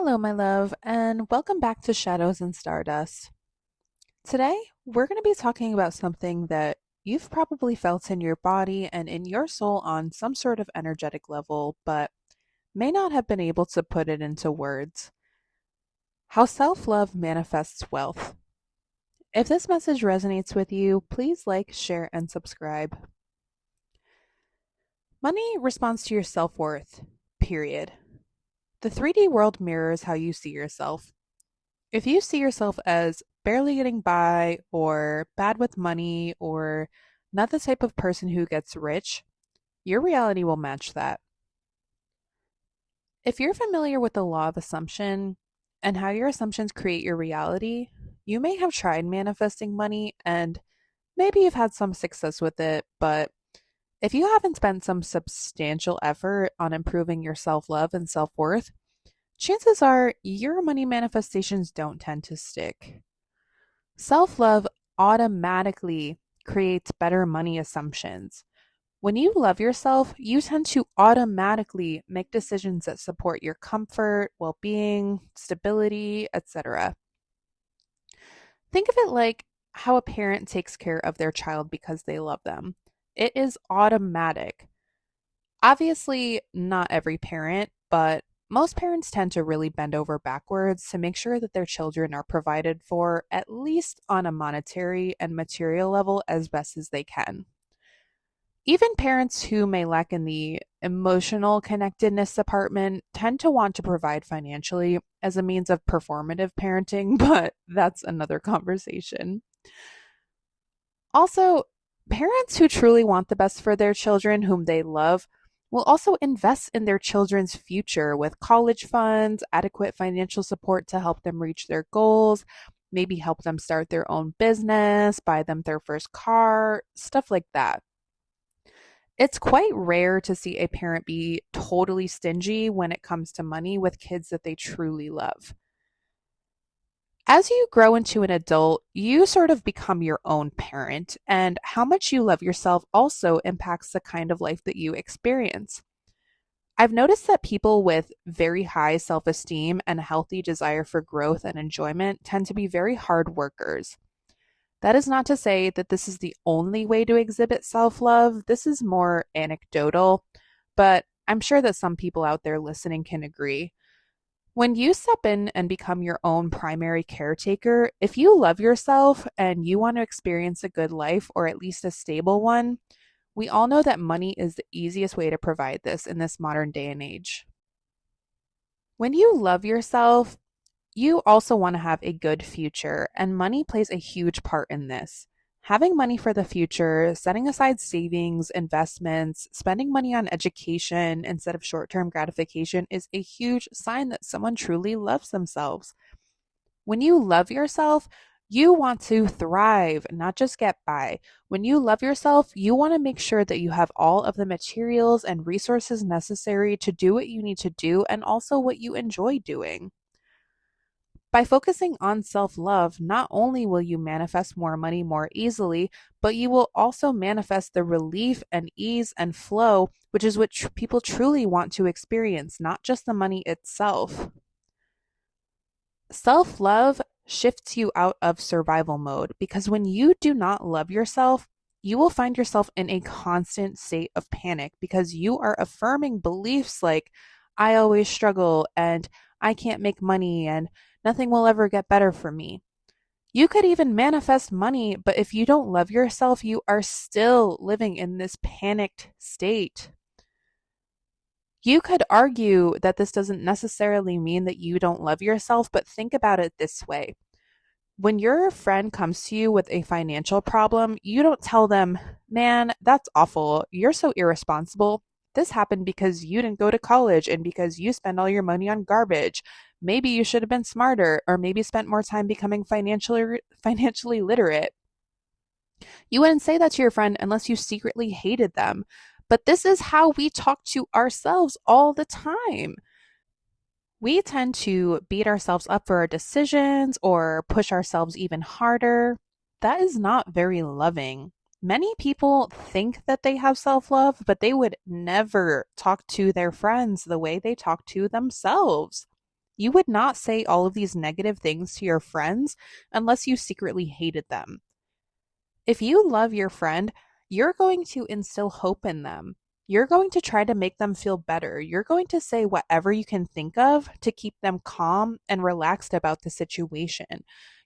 Hello, my love, and welcome back to Shadows and Stardust. Today, we're going to be talking about something that you've probably felt in your body and in your soul on some sort of energetic level, but may not have been able to put it into words. How self love manifests wealth. If this message resonates with you, please like, share, and subscribe. Money responds to your self worth, period. The 3D world mirrors how you see yourself. If you see yourself as barely getting by or bad with money or not the type of person who gets rich, your reality will match that. If you're familiar with the law of assumption and how your assumptions create your reality, you may have tried manifesting money and maybe you've had some success with it, but if you haven't spent some substantial effort on improving your self love and self worth, chances are your money manifestations don't tend to stick. Self love automatically creates better money assumptions. When you love yourself, you tend to automatically make decisions that support your comfort, well being, stability, etc. Think of it like how a parent takes care of their child because they love them. It is automatic. Obviously, not every parent, but most parents tend to really bend over backwards to make sure that their children are provided for, at least on a monetary and material level, as best as they can. Even parents who may lack in the emotional connectedness department tend to want to provide financially as a means of performative parenting, but that's another conversation. Also, parents who truly want the best for their children, whom they love, will also invest in their children's future with college funds, adequate financial support to help them reach their goals, maybe help them start their own business, buy them their first car, stuff like that. It's quite rare to see a parent be totally stingy when it comes to money with kids that they truly love. As you grow into an adult, you sort of become your own parent, and how much you love yourself also impacts the kind of life that you experience. I've noticed that people with very high self esteem and a healthy desire for growth and enjoyment tend to be very hard workers. That is not to say that this is the only way to exhibit self love. This is more anecdotal, but I'm sure that some people out there listening can agree. When you step in and become your own primary caretaker, if you love yourself and you want to experience a good life or at least a stable one, we all know that money is the easiest way to provide this in this modern day and age. When you love yourself, you also want to have a good future, and money plays a huge part in this. Having money for the future, setting aside savings, investments, spending money on education instead of short term gratification is a huge sign that someone truly loves themselves. When you love yourself, you want to thrive, not just get by. When you love yourself, you want to make sure that you have all of the materials and resources necessary to do what you need to do and also what you enjoy doing. By focusing on self love, not only will you manifest more money more easily, but you will also manifest the relief and ease and flow, which is what people truly want to experience, not just the money itself. Self love shifts you out of survival mode because when you do not love yourself, you will find yourself in a constant state of panic because you are affirming beliefs like, I always struggle and I can't make money and nothing will ever get better for me. You could even manifest money, but if you don't love yourself, you are still living in this panicked state. You could argue that this doesn't necessarily mean that you don't love yourself, but think about it this way. When your friend comes to you with a financial problem, you don't tell them, man, that's awful. You're so irresponsible. This happened because you didn't go to college and because you spend all your money on garbage. Maybe you should have been smarter or maybe spent more time becoming financially literate. You wouldn't say that to your friend unless you secretly hated them. But this is how we talk to ourselves all the time. We tend to beat ourselves up for our decisions or push ourselves even harder. That is not very loving. Many people think that they have self love, but they would never talk to their friends the way they talk to themselves. You would not say all of these negative things to your friends unless you secretly hated them. If you love your friend, you're going to instill hope in them. You're going to try to make them feel better. You're going to say whatever you can think of to keep them calm and relaxed about the situation.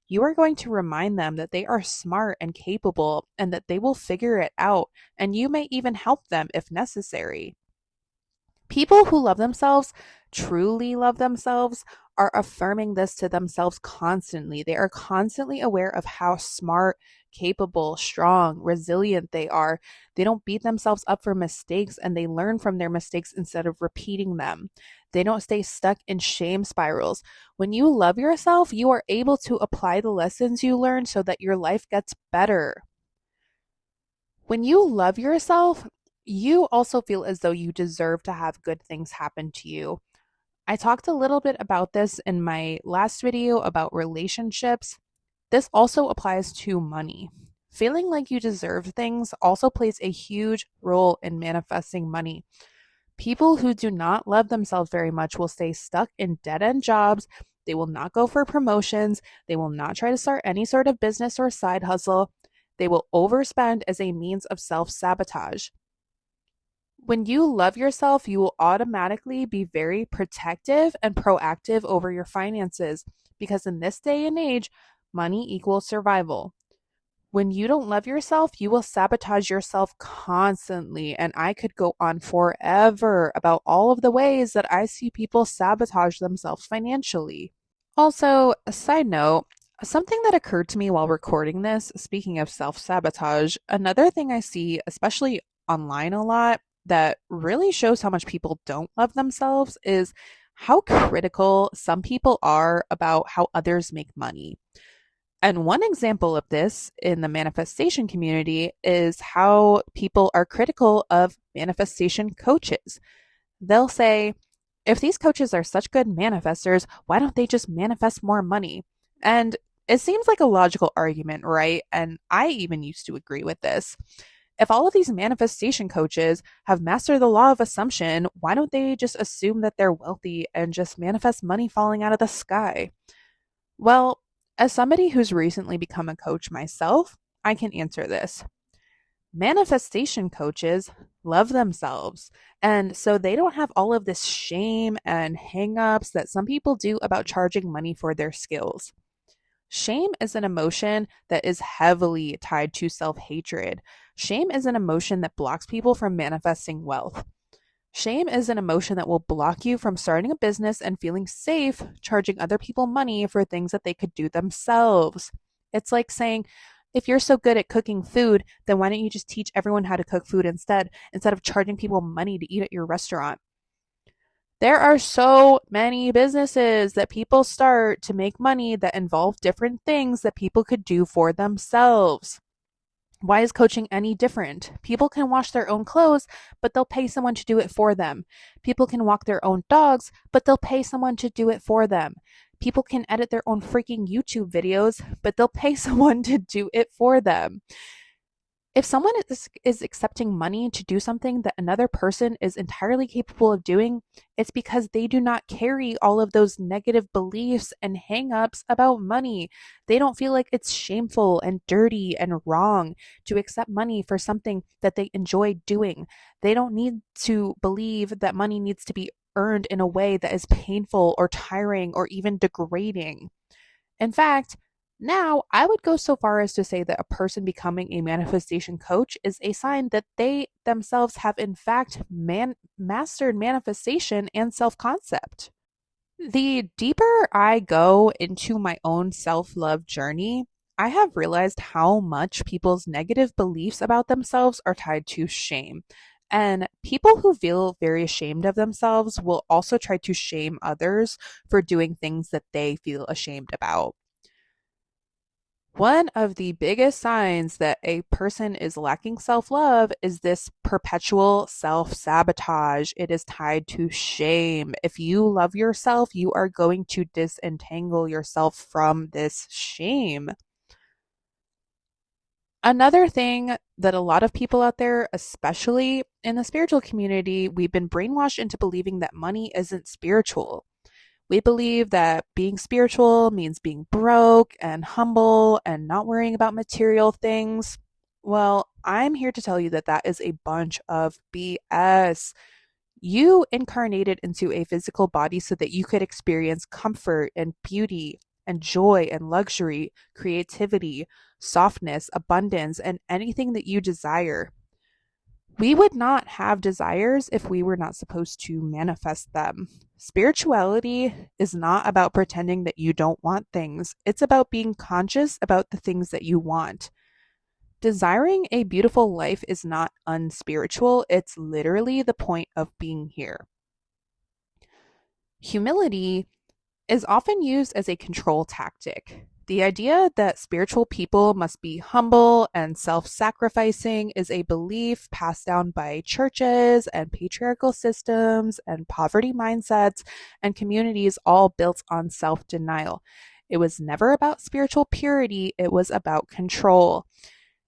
You are going to remind them that they are smart and capable and that they will figure it out, and you may even help them if necessary. People who love themselves, truly love themselves, are affirming this to themselves constantly. They are constantly aware of how smart, capable, strong, resilient they are. They don't beat themselves up for mistakes and they learn from their mistakes instead of repeating them. They don't stay stuck in shame spirals. When you love yourself, you are able to apply the lessons you learn so that your life gets better. When you love yourself, you also feel as though you deserve to have good things happen to you. I talked a little bit about this in my last video about relationships. This also applies to money. Feeling like you deserve things also plays a huge role in manifesting money. People who do not love themselves very much will stay stuck in dead end jobs. They will not go for promotions. They will not try to start any sort of business or side hustle. They will overspend as a means of self sabotage. When you love yourself, you will automatically be very protective and proactive over your finances because in this day and age, money equals survival. When you don't love yourself, you will sabotage yourself constantly. And I could go on forever about all of the ways that I see people sabotage themselves financially. Also, a side note, something that occurred to me while recording this, speaking of self sabotage, another thing I see, especially online a lot, that really shows how much people don't love themselves is how critical some people are about how others make money. And one example of this in the manifestation community is how people are critical of manifestation coaches. They'll say, if these coaches are such good manifestors, why don't they just manifest more money? And it seems like a logical argument, right? And I even used to agree with this. If all of these manifestation coaches have mastered the law of assumption, why don't they just assume that they're wealthy and just manifest money falling out of the sky? Well, as somebody who's recently become a coach myself, I can answer this. Manifestation coaches love themselves. And so they don't have all of this shame and hangups that some people do about charging money for their skills. Shame is an emotion that is heavily tied to self hatred. Shame is an emotion that blocks people from manifesting wealth. Shame is an emotion that will block you from starting a business and feeling safe charging other people money for things that they could do themselves. It's like saying, if you're so good at cooking food, then why don't you just teach everyone how to cook food instead of charging people money to eat at your restaurant? There are so many businesses that people start to make money that involve different things that people could do for themselves. Why is coaching any different? People can wash their own clothes, but they'll pay someone to do it for them. People can walk their own dogs, but they'll pay someone to do it for them. People can edit their own freaking YouTube videos, but they'll pay someone to do it for them. If someone is accepting money to do something that another person is entirely capable of doing, it's because they do not carry all of those negative beliefs and hangups about money. They don't feel like it's shameful and dirty and wrong to accept money for something that they enjoy doing. They don't need to believe that money needs to be earned in a way that is painful or tiring or even degrading. In fact, now I would go so far as to say that a person becoming a manifestation coach is a sign that they themselves have in fact mastered manifestation and self-concept. The deeper I go into my own self-love journey, I have realized how much people's negative beliefs about themselves are tied to shame. And people who feel very ashamed of themselves will also try to shame others for doing things that they feel ashamed about. One of the biggest signs that a person is lacking self love is this perpetual self sabotage. It is tied to shame. If you love yourself, you are going to disentangle yourself from this shame. Another thing that a lot of people out there, especially in the spiritual community, we've been brainwashed into believing that money isn't spiritual. We believe that being spiritual means being broke and humble and not worrying about material things. Well, I'm here to tell you that that is a bunch of BS. You incarnated into a physical body so that you could experience comfort and beauty and joy and luxury, creativity, softness, abundance, and anything that you desire. We would not have desires if we were not supposed to manifest them. Spirituality is not about pretending that you don't want things, it's about being conscious about the things that you want. Desiring a beautiful life is not unspiritual, it's literally the point of being here. Humility is often used as a control tactic. The idea that spiritual people must be humble and self sacrificing is a belief passed down by churches and patriarchal systems and poverty mindsets and communities all built on self denial. It was never about spiritual purity, it was about control.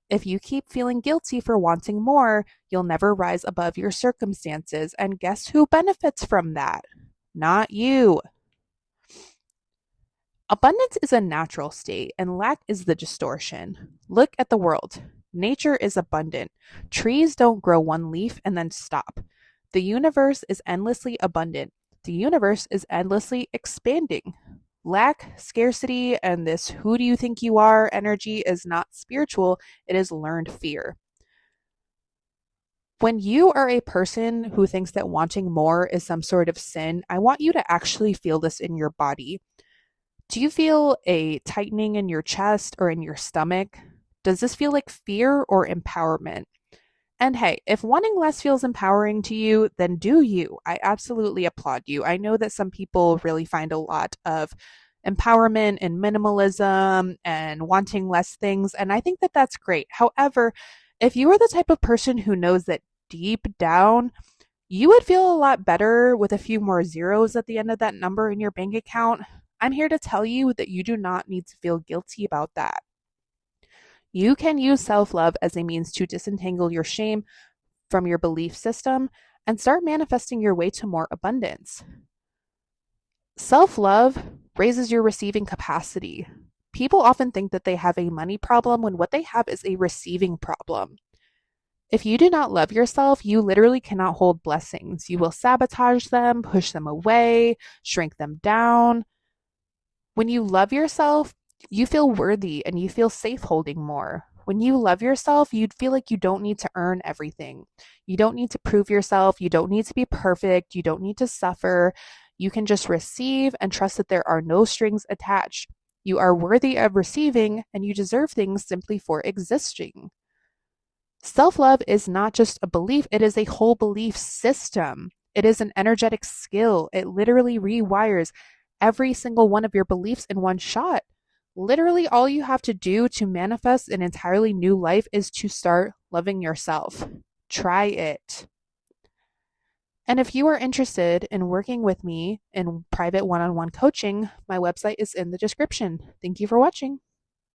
If you keep feeling guilty for wanting more, you'll never rise above your circumstances. And guess who benefits from that? Not you. Abundance is a natural state, and lack is the distortion. Look at the world. Nature is abundant. Trees don't grow one leaf and then stop. The universe is endlessly abundant. The universe is endlessly expanding. Lack, scarcity, and this who do you think you are energy is not spiritual, it is learned fear. When you are a person who thinks that wanting more is some sort of sin, I want you to actually feel this in your body. Do you feel a tightening in your chest or in your stomach? Does this feel like fear or empowerment? And hey, if wanting less feels empowering to you, then do you. I absolutely applaud you. I know that some people really find a lot of empowerment and minimalism and wanting less things, and I think that that's great. However, if you are the type of person who knows that deep down, you would feel a lot better with a few more zeros at the end of that number in your bank account. I'm here to tell you that you do not need to feel guilty about that. You can use self love as a means to disentangle your shame from your belief system and start manifesting your way to more abundance. Self love raises your receiving capacity. People often think that they have a money problem when what they have is a receiving problem. If you do not love yourself, you literally cannot hold blessings. You will sabotage them, push them away, shrink them down. When you love yourself, you feel worthy and you feel safe holding more. When you love yourself, you'd feel like you don't need to earn everything. You don't need to prove yourself. You don't need to be perfect. You don't need to suffer. You can just receive and trust that there are no strings attached. You are worthy of receiving and you deserve things simply for existing. Self love is not just a belief, it is a whole belief system. It is an energetic skill. It literally rewires every single one of your beliefs in one shot. Literally, all you have to do to manifest an entirely new life is to start loving yourself. Try it. And if you are interested in working with me in private one on one coaching, my website is in the description. Thank you for watching.